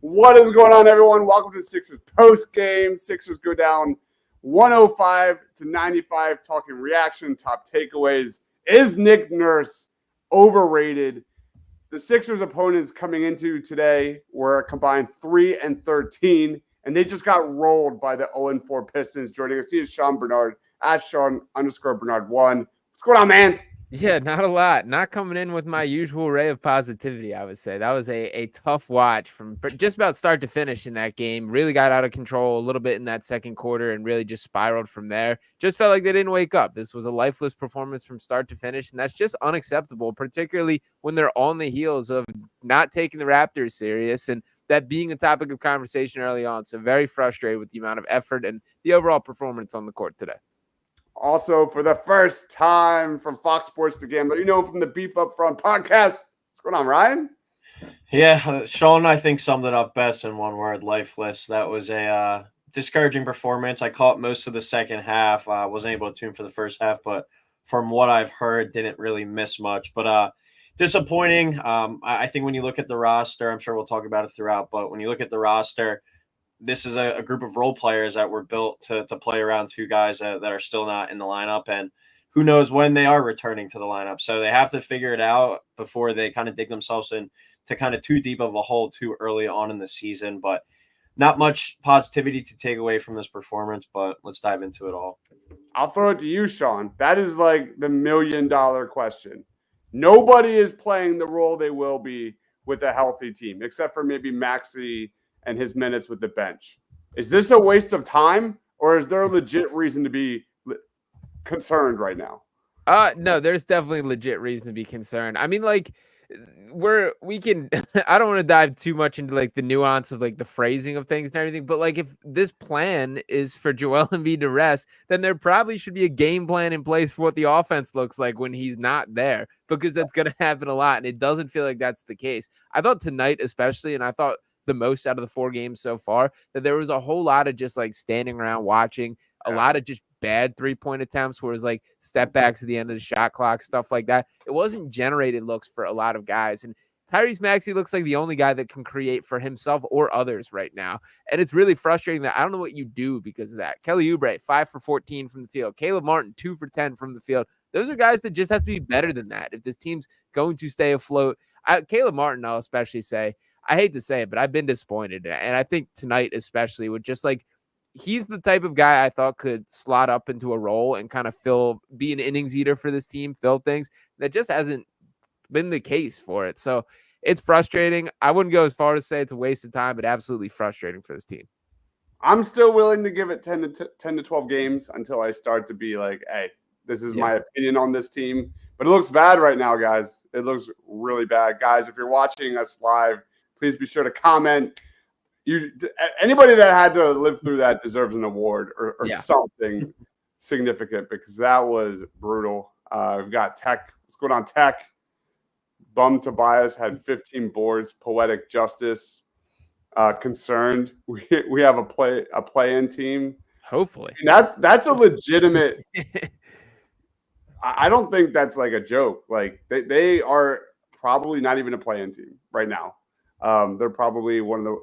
What is going on, everyone? Welcome to Sixers Postgame. Sixers go down 105-95, talking reaction, top takeaways. Is Nick Nurse overrated? The Sixers opponents coming into today were a combined 3-13, and they just got rolled by the 0-4 Pistons. Joining us, he is Sean Bernard, at Sean_Bernard1. What's going on, man? Yeah, not a lot. Not coming in with my usual ray of positivity, I would say. That was a tough watch from just about start to finish in that game. Really got out of control a little bit in that second quarter and really just spiraled from there. Just felt like they didn't wake up. This was a lifeless performance from start to finish, and that's just unacceptable, particularly when they're on the heels of not taking the Raptors serious and that being a topic of conversation early on. So very frustrated with the amount of effort and the overall performance on the court today. Also, for the first time from Fox Sports The Gambler, you know, from the Beef Up Front podcast. What's going on, Ryan? Yeah, Sean, I think, summed it up best in one word: lifeless. That was a discouraging performance. I caught most of the second half. I wasn't able to tune for the first half, but from what I've heard, didn't really miss much. But disappointing. I think when you look at the roster, I'm sure we'll talk about it throughout, but when you look at the roster, this is a group of role players that were built to play around two guys that are still not in the lineup, and who knows when they are returning to the lineup. So they have to figure it out before they kind of dig themselves in to kind of too deep of a hole too early on in the season. But not much positivity to take away from this performance, but let's dive into it all. I'll throw it to you, Sean. That is like the $1 million question. Nobody is playing the role they will be with a healthy team, except for maybe Maxey and his minutes with the bench. Is this a waste of time, or is there a legit reason to be concerned right now? No, there's definitely legit reason to be concerned. I mean, like, we can I don't want to dive too much into like the nuance of like the phrasing of things and everything, but like if this plan is for Joel Embiid to rest, then there probably should be a game plan in place for what the offense looks like when he's not there, because that's going to happen a lot, and it doesn't feel like that's the case. I thought tonight especially, and I thought the most out of the 4 games so far, that there was a whole lot of just like standing around watching, a lot of just bad 3-point attempts where it was like step backs at the end of the shot clock, stuff like that. It wasn't generated looks for a lot of guys. And Tyrese Maxey looks like the only guy that can create for himself or others right now. And it's really frustrating that I don't know what you do because of that. Kelly Oubre, 5 for 14 from the field. Caleb Martin, 2 for 10 from the field. Those are guys that just have to be better than that if this team's going to stay afloat. Caleb Martin, I'll especially say, I hate to say it, but I've been disappointed. And I think tonight especially with just like, he's the type of guy I thought could slot up into a role and kind of be an innings eater for this team, fill things. That just hasn't been the case for it. So it's frustrating. I wouldn't go as far as say it's a waste of time, but absolutely frustrating for this team. I'm still willing to give it 10 to 12 games until I start to be like, hey, this is my opinion on this team. But it looks bad right now, guys. It looks really bad. Guys, if you're watching us live, please be sure to comment. Anybody that had to live through that deserves an award or something significant, because that was brutal. We've got Tech. What's going on, Tech? Bum Tobias had 15 boards. Poetic Justice concerned. We have a play-in team. Hopefully, and that's a legitimate. I don't think that's like a joke. Like they are probably not even a play-in team right now. They're probably one of the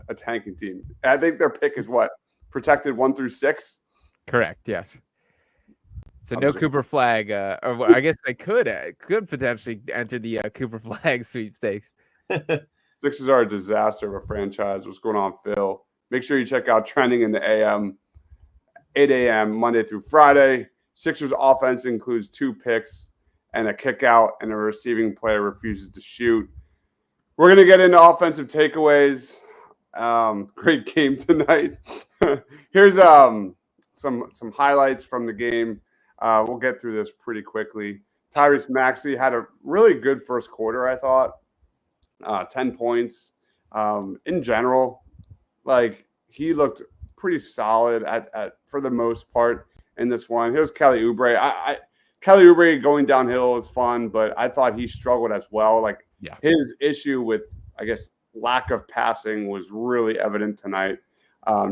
a tanking team. I think their pick is what, protected 1 through 6. Correct. Yes. So no Cooper Flag, or I guess they could potentially enter the Cooper Flag sweepstakes. Sixers are a disaster of a franchise. What's going on, Phil? Make sure you check out Trending in the AM, 8 a.m. Monday through Friday. Sixers offense includes 2 picks and a kick out, and a receiving player refuses to shoot. We're going to get into offensive takeaways. Great game tonight. Here's some highlights from the game. We'll get through this pretty quickly. Tyrese Maxey had a really good first quarter, I thought. 10 points. In general, like, he looked pretty solid at for the most part in this one. Here's Kelly Oubre. Kelly Oubre going downhill is fun, but I thought he struggled as well. Like, his issue with, I guess, lack of passing was really evident tonight.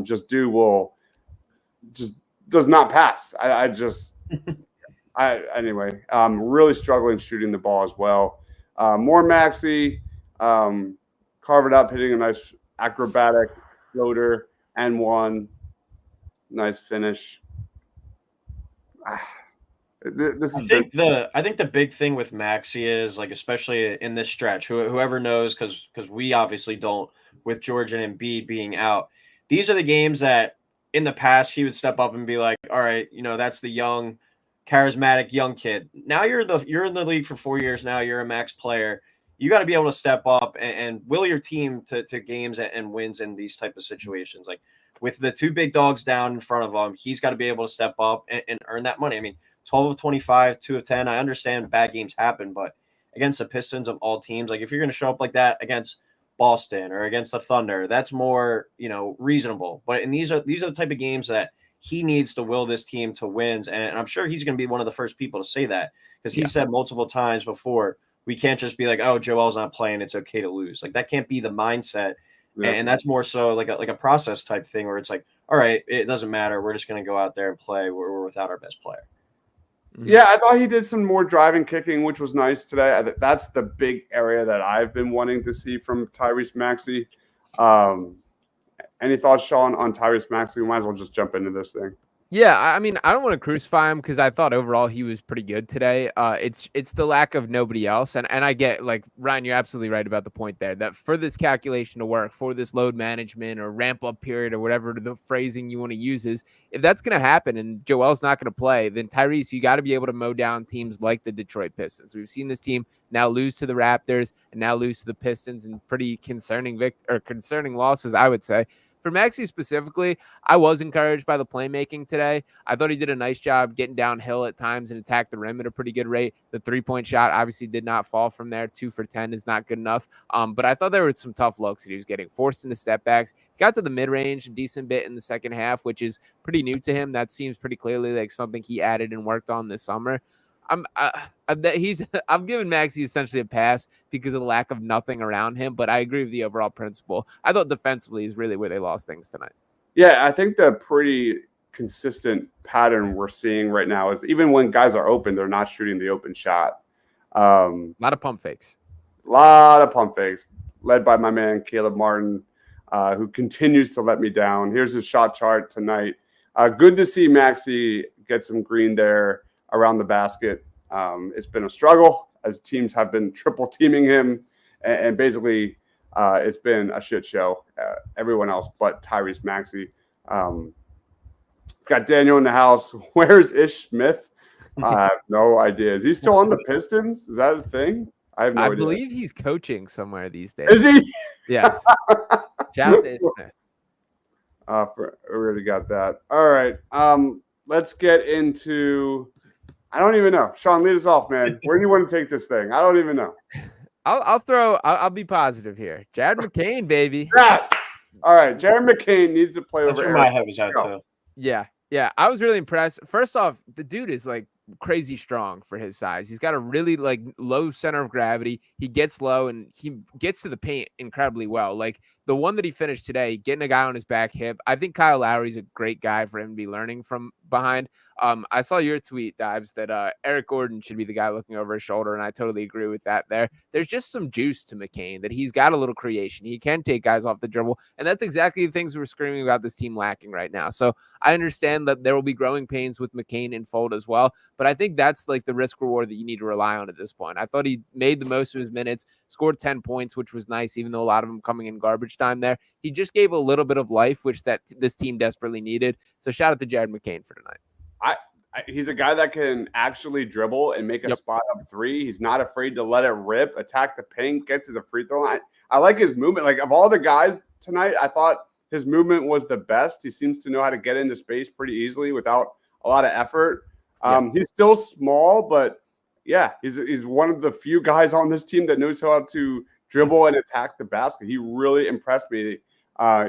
Just does not pass. Anyway, really struggling shooting the ball as well. More Maxey, carve it up, hitting a nice acrobatic floater and one. Nice finish. This I is think the big thing with Maxi is like, especially in this stretch, whoever knows, because we obviously don't, with George and Embiid being out. These are the games that in the past he would step up and be like, all right, that's the young, charismatic young kid. Now you're in the league for 4 years now. You're a max player. You got to be able to step up and will your team to games and wins in these type of situations. Like with the two big dogs down in front of him, he's got to be able to step up and earn that money. I mean, 12 of 25, 2 of 10. I understand bad games happen, but against the Pistons of all teams, like if you're going to show up like that against Boston or against the Thunder, that's more, reasonable. But these are the type of games that he needs to will this team to wins. And I'm sure he's going to be one of the first people to say that, because he said multiple times before, we can't just be like, oh, Joel's not playing, it's okay to lose. Like that can't be the mindset. Yeah. And that's more so like a process type thing where it's like, all right, it doesn't matter. We're just going to go out there and play. We're without our best player. Yeah, I thought he did some more driving, kicking, which was nice today. That's the big area that I've been wanting to see from Tyrese Maxey. Any thoughts, Sean, on Tyrese Maxey? We might as well just jump into this thing. Yeah, I mean, I don't want to crucify him because I thought overall he was pretty good today. It's the lack of nobody else, and I get, like, Ryan, you're absolutely right about the point there, that for this calculation to work, for this load management or ramp up period or whatever the phrasing you want to use is, if that's going to happen and Joel's not going to play, then Tyrese, you got to be able to mow down teams like the Detroit Pistons. We've seen this team now lose to the Raptors and now lose to the Pistons in pretty concerning losses, I would say. For Maxey specifically, I was encouraged by the playmaking today. I thought he did a nice job getting downhill at times and attacked the rim at a pretty good rate. The three-point shot obviously did not fall from there. 2 for 10 is not good enough. But I thought there were some tough looks that he was getting, forced into step backs. Got to the mid-range a decent bit in the second half, which is pretty new to him. That seems pretty clearly like something he added and worked on this summer. I'm giving Maxey essentially a pass because of the lack of nothing around him, but I agree with the overall principle. I thought defensively is really where they lost things tonight. Yeah, I think the pretty consistent pattern we're seeing right now is even when guys are open, they're not shooting the open shot. A lot of pump fakes. Led by my man Caleb Martin, who continues to let me down. Here's his shot chart tonight. Good to see Maxey get some green there around the basket. It's been a struggle as teams have been triple teaming him, and basically it's been a shit show. Everyone else but Tyrese Maxey. Got Daniel in the house. Where's Ish Smith? I have no idea. Is he still on the Pistons? Is that a thing? I have no idea. I believe he's coaching somewhere these days. Is he? Yes. Shout out to Ish Smith. We already got that. All right. Let's get into. I don't even know. Sean, lead us off, man. Where do you want to take this thing? I don't even know. I'll be positive here. Jared McCain, baby. Yes. All right. Jared McCain needs to play That's over where Eric. my head was at, too. Yeah. I was really impressed. First off, the dude is like crazy strong for his size. He's got a really like low center of gravity. He gets low and he gets to the paint incredibly well. Like the one that he finished today, getting a guy on his back hip. I think Kyle Lowry's a great guy for him to be learning from behind. I saw your tweet, Dives, that Eric Gordon should be the guy looking over his shoulder, and I totally agree with that there. There's just some juice to McCain, that he's got a little creation. He can take guys off the dribble, and that's exactly the things we're screaming about this team lacking right now. So I understand that there will be growing pains with McCain in fold as well, but I think that's like the risk reward that you need to rely on at this point. I thought he made the most of his minutes, scored 10 points, which was nice, even though a lot of them coming in garbage time there. He just gave a little bit of life, which this team desperately needed. So shout out to Jared McCain for tonight. He's a guy that can actually dribble and make a spot up three. He's not afraid to let it rip, attack the paint, get to the free throw line. I like his movement. Like, of all the guys tonight, I thought his movement was the best. He seems to know how to get into space pretty easily without a lot of effort. He's still small, but yeah, he's one of the few guys on this team that knows how to dribble and attack the basket. He really impressed me.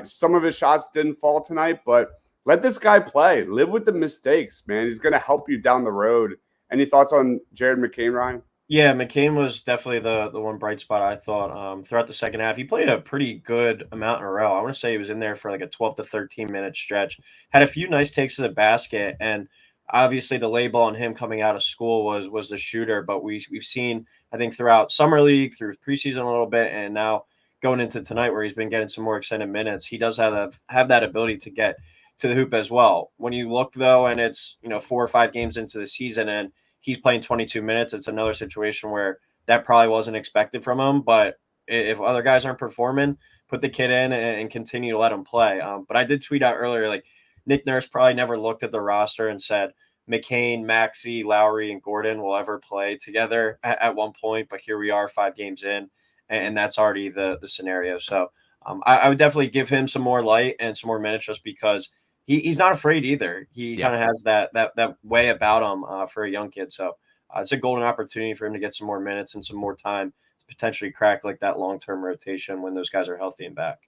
Some of his shots didn't fall tonight, but let this guy play. Live with the mistakes, man. He's going to help you down the road. Any thoughts on Jared McCain, Ryan? Yeah, McCain was definitely the one bright spot, I thought, throughout the second half. He played a pretty good amount in a row. I want to say he was in there for like a 12 to 13-minute stretch. Had a few nice takes to the basket, and obviously the label on him coming out of school was the shooter. But we've seen, I think, throughout Summer League, through preseason a little bit, and now going into tonight where he's been getting some more extended minutes, he does have that ability to get to the hoop as well. When you look though, and it's 4 or 5 games into the season and he's playing 22 minutes, it's another situation where that probably wasn't expected from him. But if other guys aren't performing, put the kid in and continue to let him play. But I did tweet out earlier, like Nick Nurse probably never looked at the roster and said McCain, Maxey, Lowry, and Gordon will ever play together at one point. But here we are 5 games in, and that's already the scenario. So I would definitely give him some more light and some more minutes just because he's not afraid either. He kind of has that way about him for a young kid. So it's a golden opportunity for him to get some more minutes and some more time to potentially crack like that long-term rotation when those guys are healthy and back.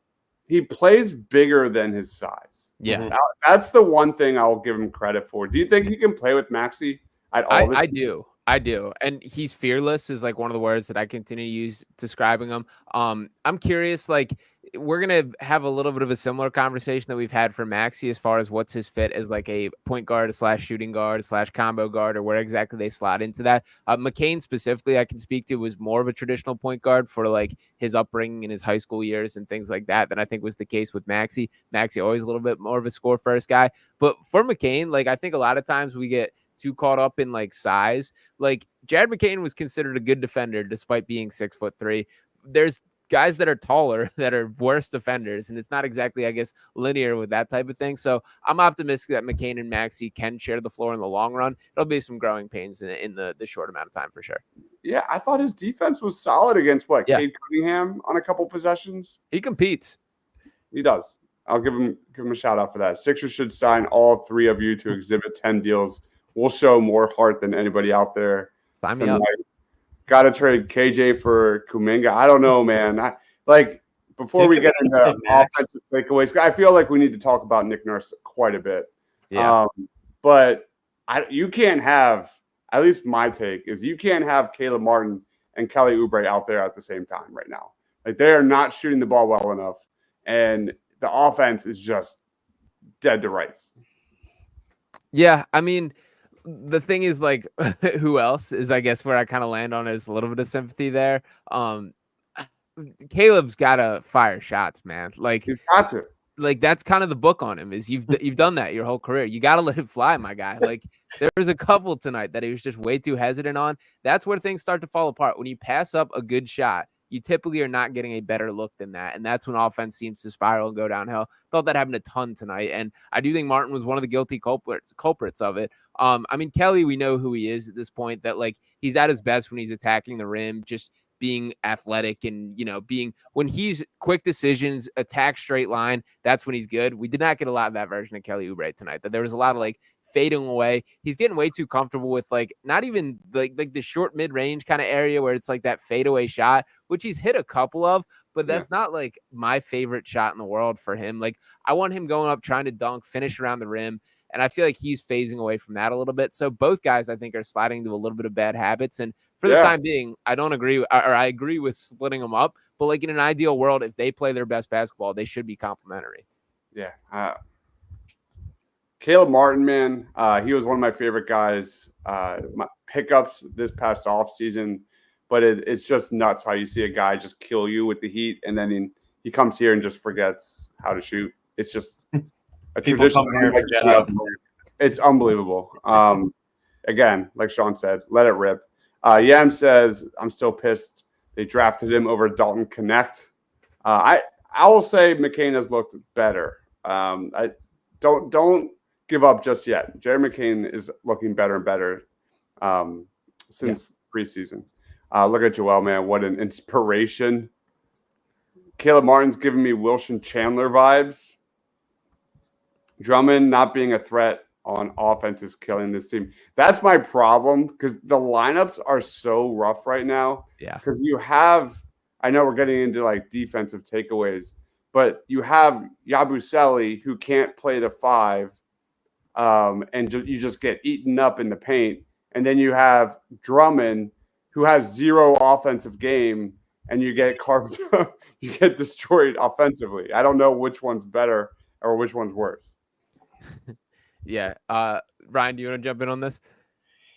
He plays bigger than his size. Yeah. That's the one thing I'll give him credit for. Do you think he can play with Maxey at all? I do. And he's fearless is like one of the words that I continue to use describing him. I'm curious, like we're going to have a little bit of a similar conversation that we've had for Maxey as far as what's his fit as like a point guard / shooting guard / combo guard or where exactly they slot into that. McCain specifically, I can speak to was more of a traditional point guard for like his upbringing in his high school years and things like that than I think was the case with Maxey. Maxey always a little bit more of a score first guy. But for McCain, like I think a lot of times we get too caught up in like size. Like Jared McCain was considered a good defender despite being 6'3". There's guys that are taller that are worse defenders, and it's not exactly, I guess, linear with that type of thing. So I'm optimistic that McCain and Maxey can share the floor in the long run. It'll be some growing pains in the short amount of time for sure. Yeah, I thought his defense was solid against Cade Cunningham on a couple possessions. He competes. He does. I'll give him a shout out for that. Sixers should sign all 3 of you to Exhibit 10 deals. We'll show more heart than anybody out there. Sign me up. Got to trade KJ for Kuminga. I don't know, man. Before we get into offensive takeaways, I feel like we need to talk about Nick Nurse quite a bit. Yeah. But you can't have, at least my take is you can't have Caleb Martin and Kelly Oubre out there at the same time right now. Like they are not shooting the ball well enough, and the offense is just dead to rights. Yeah, I mean, the thing is, like, who else is, I guess, where I kind of land on is a little bit of sympathy there. Caleb's got to fire shots, man. Like he's got to. Like that's kind of the book on him is you've done that your whole career. You got to let it fly, my guy. Like there was a couple tonight that he was just way too hesitant on. That's where things start to fall apart. When you pass up a good shot, you typically are not getting a better look than that. And that's when offense seems to spiral and go downhill. Thought that happened a ton tonight. And I do think Martin was one of the guilty culprits of it. I mean, Kelly, we know who he is at this point, that like he's at his best when he's attacking the rim, just being athletic and, being when he's quick decisions, attack straight line. That's when he's good. We did not get a lot of that version of Kelly Oubre tonight, that there was a lot of like fading away. He's getting way too comfortable with like not even like the short mid-range kind of area where it's like that fadeaway shot, which he's hit a couple of, but that's not like my favorite shot in the world for him. Like I want him going up, trying to dunk, finish around the rim. And I feel like he's phasing away from that a little bit. So both guys, I think, are sliding into a little bit of bad habits. And for the time being, I don't agree, or I agree with splitting them up. But like in an ideal world, if they play their best basketball, they should be complementary. Yeah. Caleb Martin, man, he was one of my favorite guys. My pickups this past offseason, but it's just nuts how you see a guy just kill you with the heat, and then he comes here and just forgets how to shoot. It's just a tradition. It's unbelievable. Again, like Sean said, let it rip. Yam says, I'm still pissed they drafted him over Dalton Connect. I will say McCain has looked better. I don't give up just yet. Jared McCain is looking better and better since preseason. Look at Joel, man. What an inspiration. Caleb Martin's giving me Wilson Chandler vibes. Drummond not being a threat on offense is killing this team. That's my problem because the lineups are so rough right now. Yeah. Because you have, I know we're getting into like defensive takeaways, but you have Yabusele who can't play the 5, and you just get eaten up in the paint. And then you have Drummond who has 0 offensive game, and you get carved up, you get destroyed offensively. I don't know which one's better or which one's worse. Yeah. Ryan, do you want to jump in on this?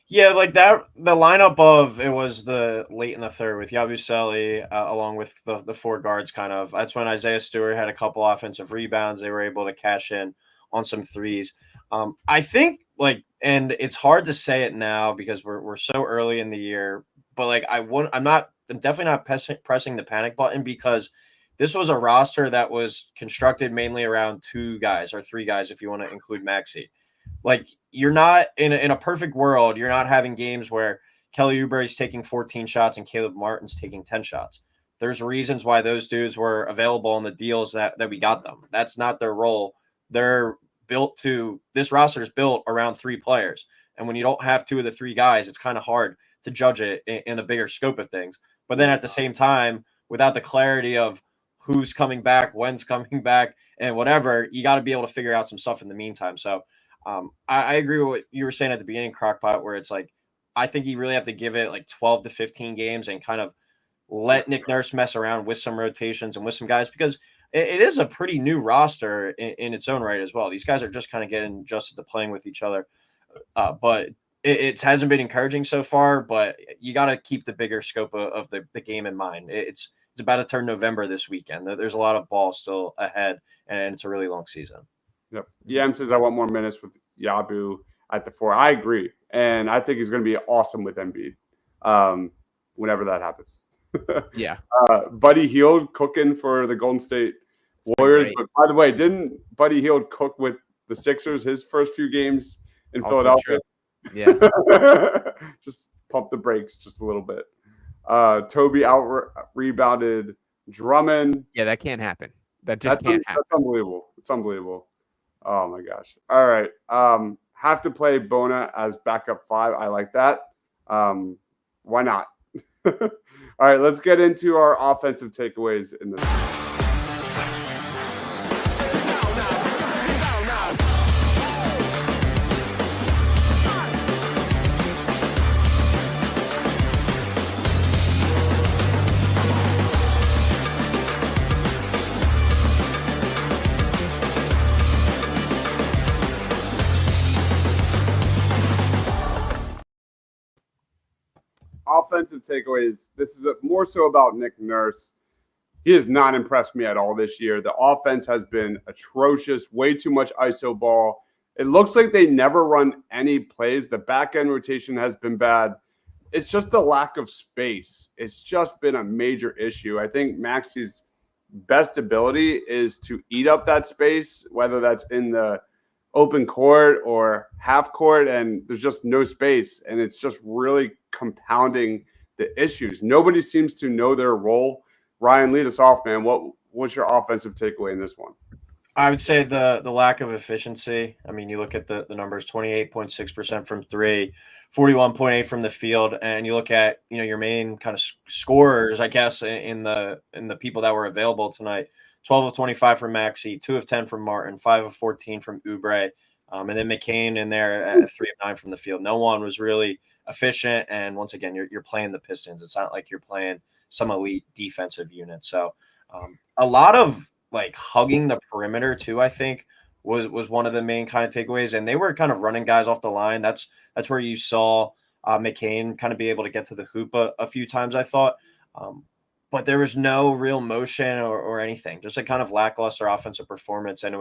Yeah, like that. The lineup of it was the late in the third with Yabusele along with the four guards. Kind of that's when Isaiah Stewart had a couple offensive rebounds. They were able to cash in on some threes. I think and it's hard to say it now because we're so early in the year. But like I'm definitely not pressing the panic button because this was a roster that was constructed mainly around two guys or three guys if you want to include Maxey. Like you're not in a perfect world, you're not having games where Kelly Oubre's taking 14 shots and Caleb Martin's taking 10 shots. There's reasons why those dudes were available on the deals that we got them. That's not their role. They're built to this roster is built around three players. And when you don't have two of the three guys, it's kind of hard to judge it in a bigger scope of things. But then at the same time, without the clarity of who's coming back, when's coming back, and whatever, you got to be able to figure out some stuff in the meantime. So I agree with what you were saying at the beginning, Crockpot, where it's like, I think you really have to give it like 12 to 15 games and kind of let Nick Nurse mess around with some rotations and with some guys because it is a pretty new roster in its own right as well. These guys are just kind of getting adjusted to playing with each other. But it hasn't been encouraging so far, but you got to keep the bigger scope of the game in mind. It's about to turn November this weekend. There's a lot of ball still ahead, and it's a really long season. Yep. Yam says I want more minutes with Yabu at the 4. I agree, and I think he's going to be awesome with Embiid whenever that happens. Yeah. Buddy Hield cooking for the Golden State Warriors. But by the way, didn't Buddy Hield cook with the Sixers his first few games in Also Philadelphia? true. Yeah. Just pump the brakes just a little bit. Toby rebounded Drummond. Yeah, that can't happen. That just can't happen. That's unbelievable. It's unbelievable. Oh my gosh. All right. Have to play Bona as backup 5. I like that. Why not? All right, let's get into our offensive takeaways in this. Offensive takeaways. This is more so about Nick Nurse. He has not impressed me at all this year. The offense has been atrocious, way too much ISO ball. It looks like they never run any plays. The back end rotation has been bad. It's just the lack of space. It's just been a major issue. I think Maxey's best ability is to eat up that space, whether that's in the open court or half court, and there's just no space, and it's just really compounding the issues. Nobody seems to know their role. Ryan, lead us off, man. What's your offensive takeaway in this one? I would say the lack of efficiency. I mean, you look at the numbers: 28.6% from 3, 41.8 from the field, and you look at your main kind of scorers, I guess, in the people that were available tonight. 12 of 25 from Maxey, 2 of 10 from Martin, 5 of 14 from Oubre, and then McCain in there at 3 of 9 from the field. No one was really efficient, and once again, you're playing the Pistons. It's not like you're playing some elite defensive unit. So a lot of hugging the perimeter too, I think, was one of the main kind of takeaways, and they were kind of running guys off the line. That's where you saw McCain kind of be able to get to the hoop a few times, I thought. But there was no real motion or anything, just a kind of lackluster offensive performance. And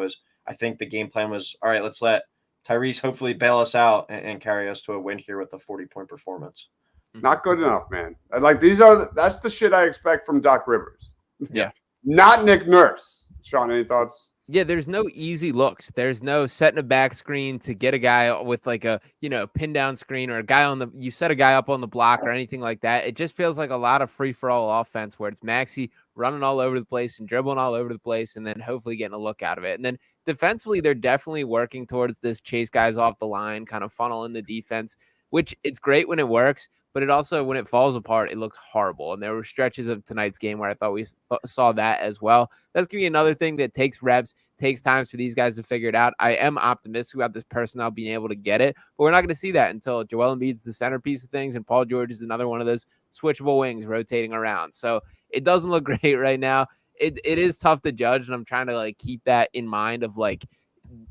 I think the game plan was, all right, let's let Tyrese hopefully bail us out and carry us to a win here with a 40-point performance. Not good enough, man. That's the shit I expect from Doc Rivers. Yeah. Not Nick Nurse. Sean, any thoughts? Yeah, there's no easy looks. There's no setting a back screen to get a guy with like a, pin down screen or you set a guy up on the block or anything like that. It just feels like a lot of free for all offense where it's Maxey running all over the place and dribbling all over the place and then hopefully getting a look out of it. And then defensively, they're definitely working towards this chase guys off the line, kind of funnel in the defense, which it's great when it works. But it also, when it falls apart, it looks horrible. And there were stretches of tonight's game where I thought we saw that as well. That's going to be another thing that takes reps, takes times for these guys to figure it out. I am optimistic about this personnel being able to get it, but we're not going to see that until Joel Embiid's the centerpiece of things, and Paul George is another one of those switchable wings rotating around. So it doesn't look great right now. It is tough to judge, and I'm trying to keep that in mind of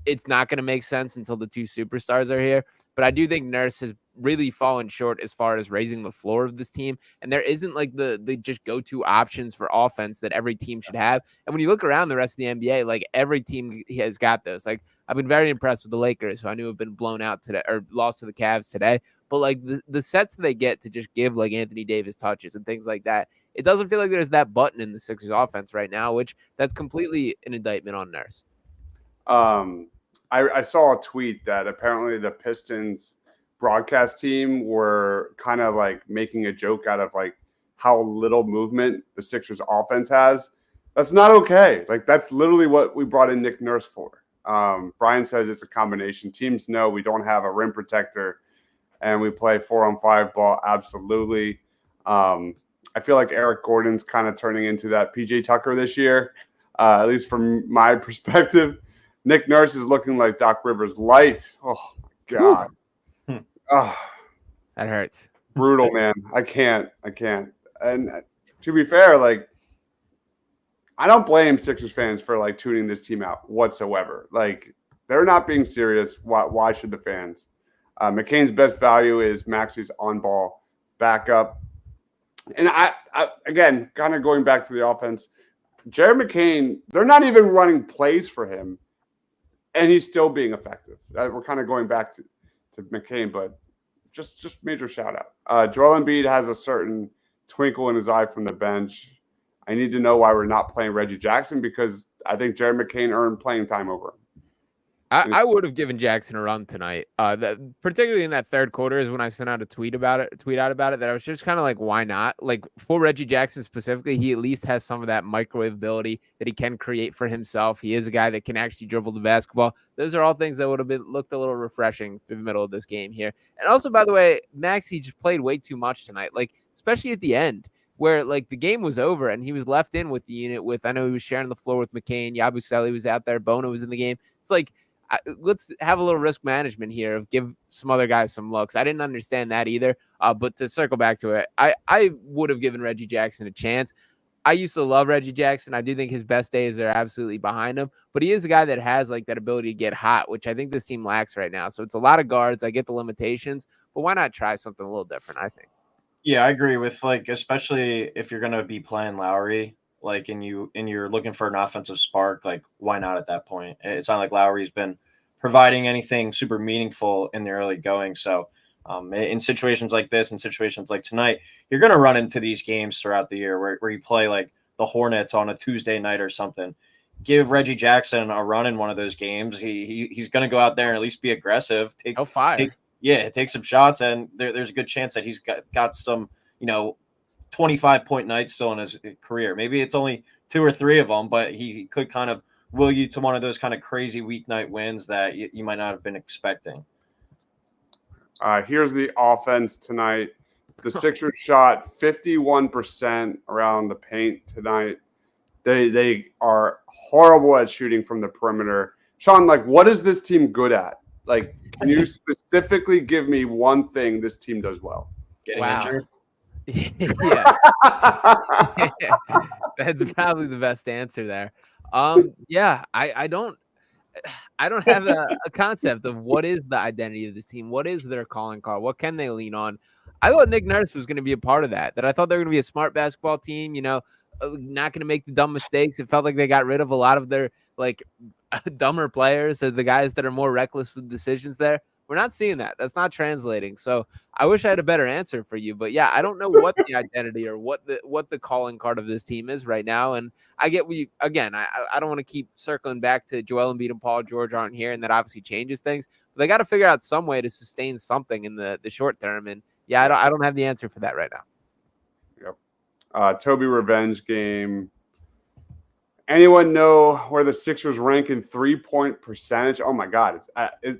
it's not going to make sense until the two superstars are here. but I do think Nurse has really fallen short as far as raising the floor of this team. And there isn't like the just go-to options for offense that every team should have. And when you look around the rest of the NBA, like every team has got those. Like I've been very impressed with the Lakers, who I knew have been blown out today or lost to the Cavs today. But like the sets that they get to just give like Anthony Davis touches and things like that, it doesn't feel like there's that button in the Sixers offense right now, which that's completely an indictment on Nurse. I saw a tweet that apparently the Pistons broadcast team were kind of like making a joke out of like how little movement the Sixers offense has. That's not okay. Like that's literally what we brought in Nick Nurse for. Brian says it's a combination. Teams know we don't have a rim protector and we play 4-on-5 ball. Absolutely. I feel like Eric Gordon's kind of turning into that PJ Tucker this year, at least from my perspective. Nick Nurse is looking like Doc Rivers light. Oh, my God. Oh, that hurts. Brutal, man. I can't. And to be fair, like, I don't blame Sixers fans for, like, tuning this team out whatsoever. Like, they're not being serious. Why should the fans? McCain's best value is Maxi's on-ball backup. And I again, kind of going back to the offense, Jared McCain, they're not even running plays for him, and he's still being effective. We're kind of going back to McCain, but just major shout out. Joel Embiid has a certain twinkle in his eye from the bench. I need to know why we're not playing Reggie Jackson because I think Jared McCain earned playing time over him. I would have given Jackson a run tonight. Particularly in that third quarter is when I sent out a tweet out about it that I was just kind of like, why not? Like for Reggie Jackson specifically, he at least has some of that microwave ability that he can create for himself. He is a guy that can actually dribble the basketball. Those are all things that would have looked a little refreshing in the middle of this game here. And also, by the way, Maxey just played way too much tonight, like especially at the end, where like the game was over and he was left in with the unit with, I know he was sharing the floor with McCain, Yabusele was out there, Bono was in the game. It's like, let's have a little risk management here of give some other guys some looks. I didn't understand that either. But to circle back to it, I would have given Reggie Jackson a chance. I used to love Reggie Jackson. I do think his best days are absolutely behind him, but he is a guy that has like that ability to get hot, which I think this team lacks right now. So it's a lot of guards. I get the limitations, but why not try something a little different? I think. Yeah, I agree with like, especially if you're going to be playing Lowry, like, and you're looking for an offensive spark, like, why not at that point? It's not like Lowry's been providing anything super meaningful in the early going. So in situations like this, in situations like tonight, you're going to run into these games throughout the year where you play like the Hornets on a Tuesday night or something. Give Reggie Jackson a run in one of those games. He's going to go out there and at least be aggressive. Take some shots, and there's a good chance that he's got some, 25-point nights still in his career. Maybe it's only 2 or 3 of them, but he could kind of will you to one of those kind of crazy weeknight wins that you might not have been expecting. Here's the offense tonight. The Sixers shot 51% around the paint tonight. They are horrible at shooting from the perimeter. Sean, like, what is this team good at? Like, can you specifically give me one thing this team does well? Getting injured? Yeah. That's probably the best answer there. Yeah, I don't have a concept of what is the identity of this team. What is their calling card? What can they lean on? I thought Nick Nurse was going to be a part of that. That I thought they were going to be a smart basketball team. Not going to make the dumb mistakes. It felt like they got rid of a lot of their like dumber players, or the guys that are more reckless with decisions there. We're not seeing that. That's not translating. So I wish I had a better answer for you. But yeah, I don't know what the identity or what the calling card of this team is right now. And I get I don't want to keep circling back to Joel Embiid and Paul George aren't here, and that obviously changes things. But they got to figure out some way to sustain something in the short term. And yeah, I don't have the answer for that right now. Yep. Toby revenge game. Anyone know where the Sixers rank in 3-point percentage? Oh, my God.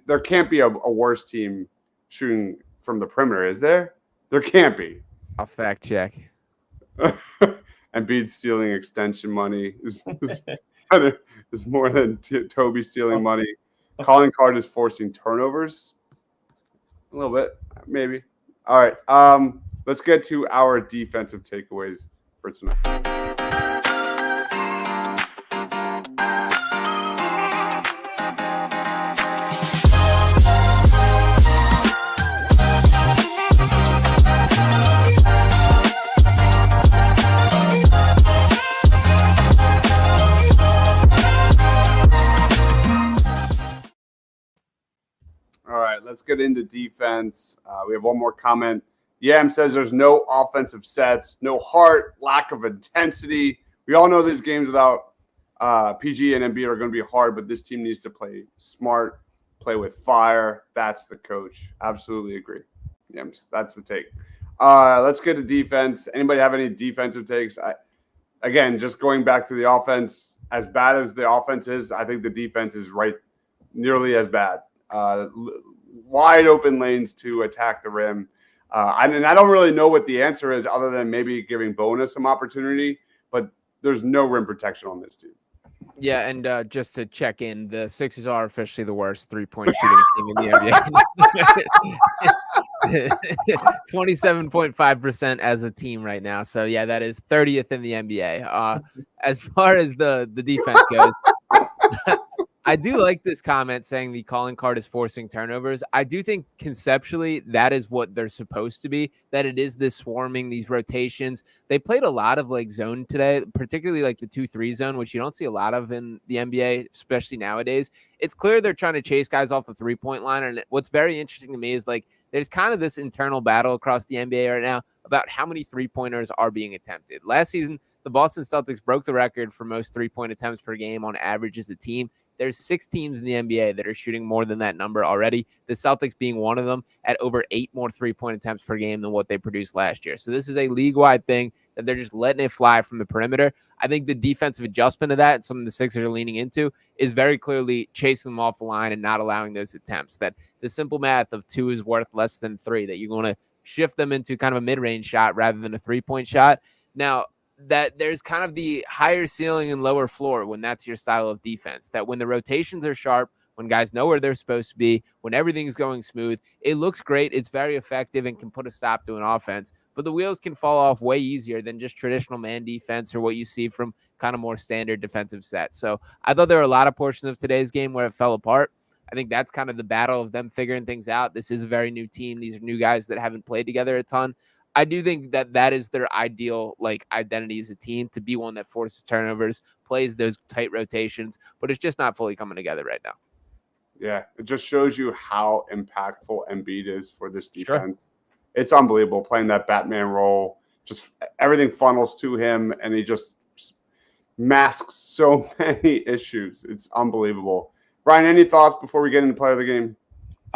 There can't be a worse team shooting from the perimeter, is there? There can't be. I'll fact check. Embiid stealing extension money is more than Toby stealing money. Calling card is forcing turnovers. A little bit, maybe. All right. Let's get to our defensive takeaways for tonight. let's get into defense. We have one more comment. Yam says there's no offensive sets, no heart, lack of intensity. We all know these games without PG and Embiid are going to be hard, but this team needs to play smart, play with fire. That's the coach. Absolutely agree. Yeah, that's the take. Let's get to defense. Anybody have any defensive takes? Again, just going back to the offense, as bad as the offense is, I think the defense is right nearly as bad. Wide open lanes to attack the rim. And I don't really know what the answer is other than maybe giving Bonus some opportunity, but there's no rim protection on this team. Yeah, and just to check in, the Sixers are officially the worst three-point shooting team in the NBA. 27.5% as a team right now. So, yeah, that is 30th in the NBA. As far as the defense goes, I do like this comment saying the calling card is forcing turnovers. I do think conceptually that is what they're supposed to be, that it is this swarming, these rotations. They played a lot of like zone today, particularly like the 2-3 zone, which you don't see a lot of in the NBA, especially nowadays. It's clear they're trying to chase guys off the 3-point line. And what's very interesting to me is like there's kind of this internal battle across the NBA right now about how many 3-pointers are being attempted. Last season, the Boston Celtics broke the record for most 3-point attempts per game on average as a team. There's 6 teams in the NBA that are shooting more than that number already. The Celtics being one of them at over 8 more 3-point attempts per game than what they produced last year. So this is a league-wide thing that they're just letting it fly from the perimeter. I think the defensive adjustment of that, something the Sixers are leaning into, is very clearly chasing them off the line and not allowing those attempts. That the simple math of 2 is worth less than 3, that you're going to shift them into kind of a mid-range shot rather than a 3-point shot. Now, that there's kind of the higher ceiling and lower floor when that's your style of defense, that when the rotations are sharp, when guys know where they're supposed to be, when everything's going smooth, it looks great. It's very effective and can put a stop to an offense, but the wheels can fall off way easier than just traditional man defense or what you see from kind of more standard defensive sets. So I thought there were a lot of portions of today's game where it fell apart. I think that's kind of the battle of them figuring things out. This is a very new team. These are new guys that haven't played together a ton. I do think that is their ideal like identity as a team, to be one that forces turnovers, plays those tight rotations, but it's just not fully coming together right now. Yeah, it just shows you how impactful Embiid is for this defense. Sure. It's unbelievable playing that Batman role. Just everything funnels to him, and he just masks so many issues. It's unbelievable. Ryan, any thoughts before we get into play of the game?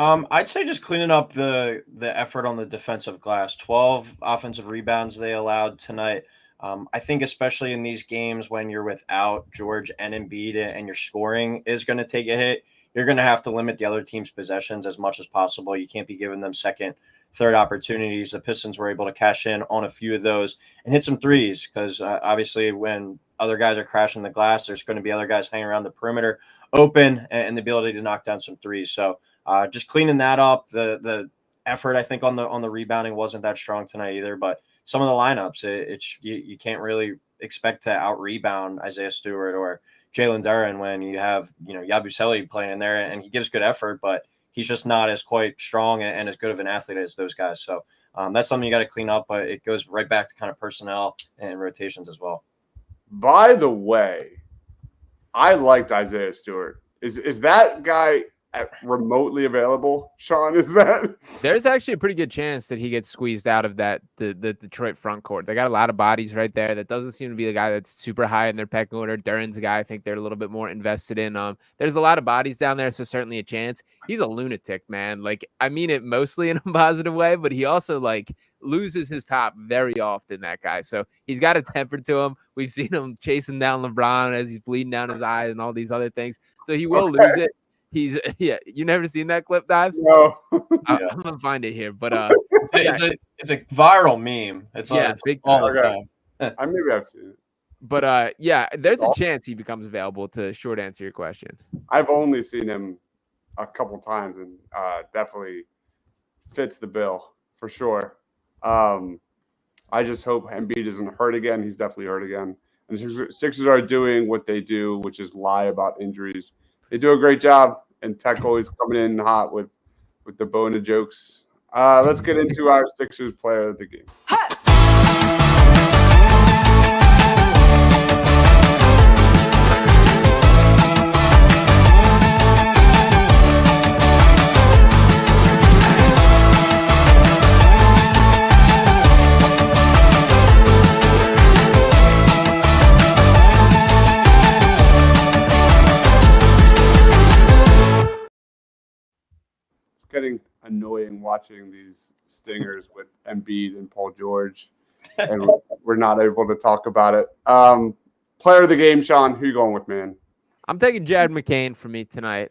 I'd say just cleaning up the effort on the defensive glass. 12 offensive rebounds they allowed tonight. I think especially in these games when you're without George and Embiid and your scoring is going to take a hit, you're going to have to limit the other team's possessions as much as possible. You can't be giving them second, third opportunities. The Pistons were able to cash in on a few of those and hit some threes because obviously when other guys are crashing the glass, there's going to be other guys hanging around the perimeter open and the ability to knock down some threes. So just cleaning that up. The effort I think on the rebounding wasn't that strong tonight either. But some of the lineups, you can't really expect to out rebound Isaiah Stewart or Jalen Duren when you have Yabusele playing in there, and he gives good effort, but he's just not as quite strong and as good of an athlete as those guys. So that's something you got to clean up. But it goes right back to kind of personnel and rotations as well. By the way, I liked Isaiah Stewart. Is that guy remotely available, Sean? Is that? There's actually a pretty good chance that he gets squeezed out of the Detroit front court. They got a lot of bodies right there. That doesn't seem to be the guy that's super high in their pecking order. Duren's a guy I think they're a little bit more invested in. There's a lot of bodies down there, so certainly a chance. He's a lunatic, man. Like, I mean it mostly in a positive way, but he also like loses his top very often, that guy. So he's got a temper to him. We've seen him chasing down LeBron as he's bleeding down his eyes and all these other things. So he will lose it. You never seen that clip, Dives? No. I'm gonna find it here, but it's a viral meme. It's big all the time. Maybe I've seen it. But there's a chance he becomes available. To short answer your question, I've only seen him a couple times, and definitely fits the bill for sure. I just hope Embiid isn't hurt again. He's definitely hurt again. And the Sixers are doing what they do, which is lie about injuries. They do a great job, and Tech always coming in hot with the Bona jokes. Let's get into our Sixers player of the game. getting annoying watching these stingers with Embiid and Paul George, and we're not able to talk about it. Player of the game, Sean, who you going with, man? I'm taking Jared McCain for me tonight.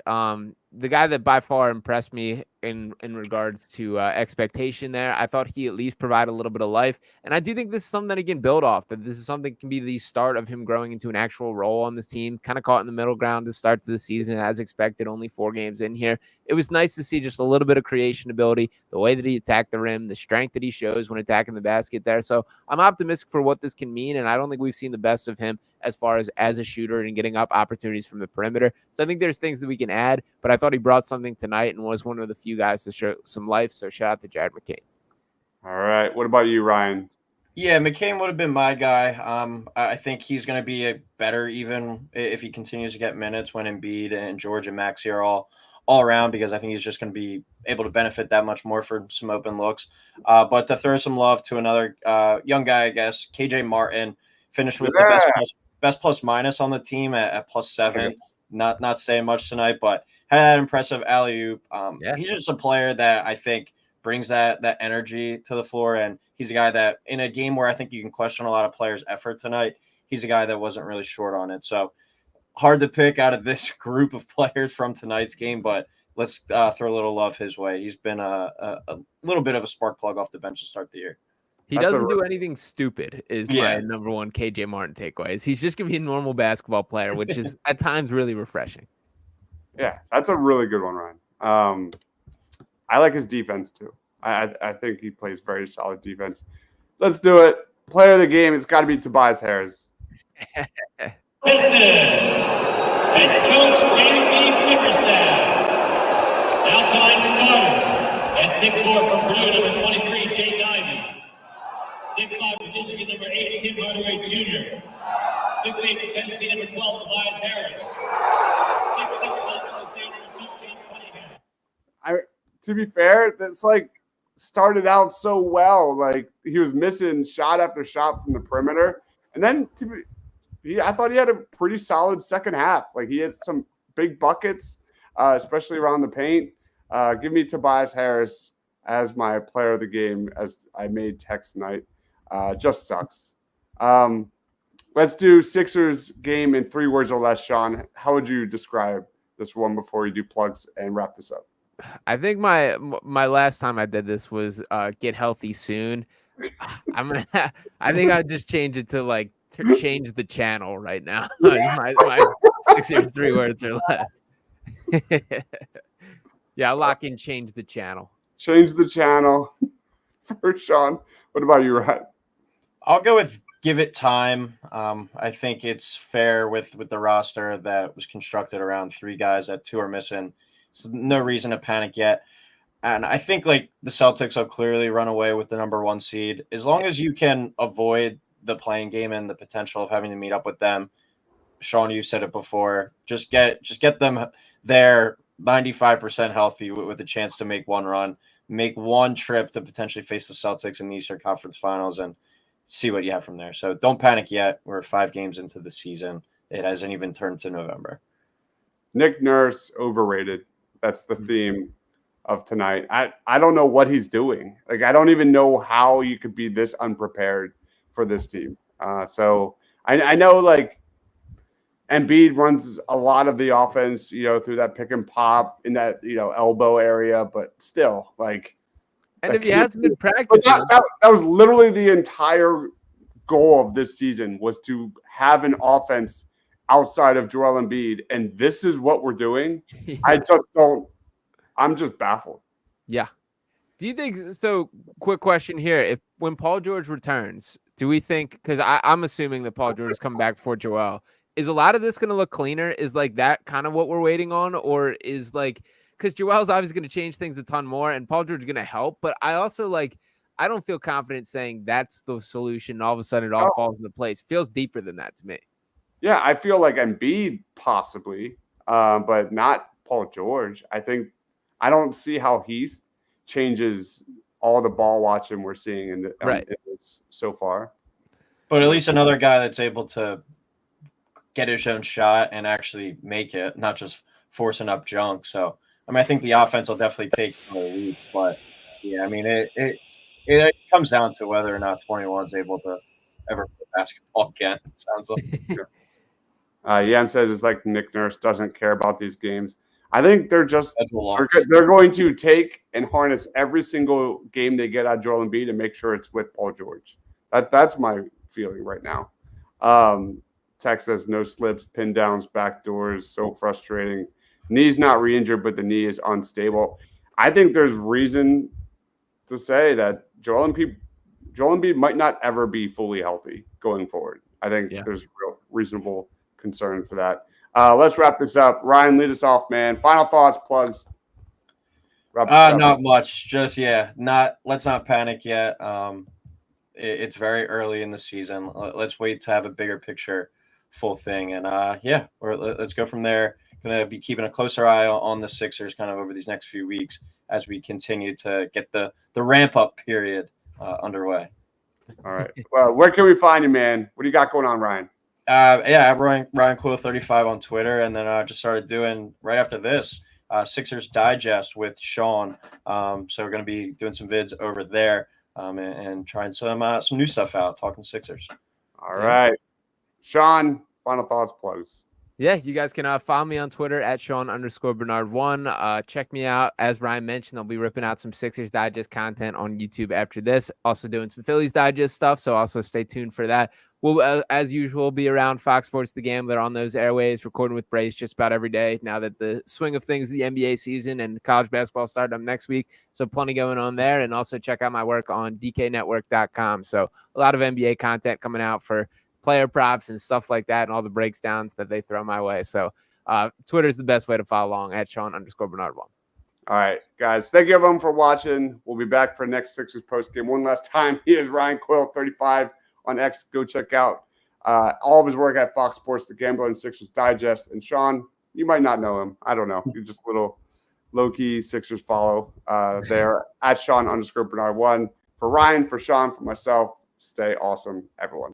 The guy that by far impressed me in regards to expectation there. I thought he at least provided a little bit of life. And I do think this is something that he can build off, that this is something that can be the start of him growing into an actual role on this team. Kind of caught in the middle ground to start to the season as expected, only 4 games in here. It was nice to see just a little bit of creation ability, the way that he attacked the rim, the strength that he shows when attacking the basket there. So I'm optimistic for what this can mean, and I don't think we've seen the best of him as far as a shooter and getting up opportunities from the perimeter. So I think there's things that we can add, but I thought he brought something tonight and was one of the few guys to show some life. So shout out to Jared McCain. All right. What about you, Ryan? Yeah, McCain would have been my guy. I think he's going to be a better even if he continues to get minutes when Embiid and George and Maxey are all around, because I think he's just going to be able to benefit that much more for some open looks. But to throw some love to another young guy, I guess, KJ Martin finished with the best plus minus on the team at +7. Not saying much tonight, but had that impressive alley-oop. He's just a player that I think brings that energy to the floor, and he's a guy that in a game where I think you can question a lot of players' effort tonight, he's a guy that wasn't really short on it. So hard to pick out of this group of players from tonight's game, but let's throw a little love his way. He's been a little bit of a spark plug off the bench to start the year. He doesn't do anything stupid is my number one KJ Martin takeaway. He's just going to be a normal basketball player, which is at times really refreshing. Yeah, that's a really good one, Ryan. I like his defense too. I think he plays very solid defense. Let's do it. Player of the game, it's got to be Tobias Harris. Pistons, head coach Jamie Bickerstaff. Now tonight's starters. At 6'4" from Purdue, number 23, Jay Ivey. 6'5" from Michigan, number 8, Tim Hardaway Jr. 6'8" from Tennessee, number 12, Tobias Harris. 6'6" from Oklahoma State, number 2, Cade Cunningham. To be fair, that's like started out so well. Like he was missing shot after shot from the perimeter, and then I thought he had a pretty solid second half. Like he had some big buckets, especially around the paint. Give me Tobias Harris as my player of the game, as I made text tonight. Just sucks. Let's do Sixers game in 3 words or less. Sean, how would you describe this one before you do plugs and wrap this up? I think my last time I did this was get healthy soon. I think I'd just change it to change the channel right now. my Sixers 3 words or less. Yeah, I'll lock in change the channel. Change the channel for Sean. What about you, Ryan? I'll go with give it time. I think it's fair with the roster that was constructed around 3 guys that 2 are missing. So no reason to panic yet. And I think the Celtics will clearly run away with the number 1 seed. As long as you can avoid the playing game and the potential of having to meet up with them. Sean, you said it before. Just get them there 95% healthy with a chance to make one run, make one trip to potentially face the Celtics in the Eastern Conference Finals and see what you have from there. So don't panic yet. We're 5 games into the season. It hasn't even turned to November. Nick Nurse, overrated. That's the theme of tonight. I don't know what he's doing. Like, I don't even know how you could be this unprepared for this team. So I know Embiid runs a lot of the offense, through that pick and pop in that, elbow area, but still and if he hasn't been practicing, that was literally the entire goal of this season, was to have an offense outside of Joel Embiid, and this is what we're doing. I'm just baffled. Yeah. Do you think so? Quick question here. When Paul George returns, do we think, because I'm assuming that Paul George is coming back for Joel, is a lot of this going to look cleaner? Is that kind of what we're waiting on? Or is because Joel's obviously going to change things a ton more and Paul George is going to help. But I also I don't feel confident saying that's the solution. And all of a sudden it all falls into place. Feels deeper than that to me. Yeah, I feel like Embiid possibly, but not Paul George. I don't see how he changes all the ball watching we're seeing in this so far. But at least another guy that's able to get his own shot and actually make it, not just forcing up junk. So I mean, I think the offense will definitely take the lead, but yeah, I mean, it comes down to whether or not 21 is able to ever play basketball again. It sounds like. Yam says it's like Nick Nurse doesn't care about these games. I think they're just That's a loss. they're going to take and harness every single game they get out of Joel Embiid and make sure it's with Paul George. That's my feeling right now. Tech says no slips, pin downs, back doors, so frustrating. Knee's not re-injured, but the knee is unstable. I think there's reason to say that Joel Embiid might not ever be fully healthy going forward. I think there's real reasonable concern for that. Let's wrap this up. Ryan, lead us off, man. Final thoughts, plugs. Not much. Just let's not panic yet. It's very early in the season. Let's wait to have a bigger picture, full thing, and let's go from there. Going to be keeping a closer eye on the Sixers kind of over these next few weeks as we continue to get the ramp up period underway. All right. Well, where can we find you, man? What do you got going on, Ryan? Ryan Quill 35 on Twitter, and then I just started doing right after this Sixers Digest with Sean. So we're going to be doing some vids over there and trying some new stuff out, talking Sixers. All right, Sean. Final thoughts, plugs. Yeah, you guys can follow me on Twitter at Sean_Bernard1. Check me out. As Ryan mentioned, I'll be ripping out some Sixers Digest content on YouTube after this. Also doing some Phillies Digest stuff, so also stay tuned for that. We'll, as usual, be around Fox Sports The Gambler on those airways, recording with Brace just about every day now that the swing of things, the NBA season and college basketball start up next week. So plenty going on there. And also check out my work on DKNetwork.com. So a lot of NBA content coming out for player props and stuff like that and all the breakdowns that they throw my way. So Twitter is the best way to follow along at Sean_Bernard1. All right, guys. Thank you everyone for watching. We'll be back for next Sixers post game one last time. He is Ryan Quill 35 on X. Go check out all of his work at Fox Sports, The Gambler, and Sixers Digest. And Sean, you might not know him. I don't know. You're just a little low-key Sixers follow there at Sean_Bernard1. For Ryan, for Sean, for myself, stay awesome, everyone.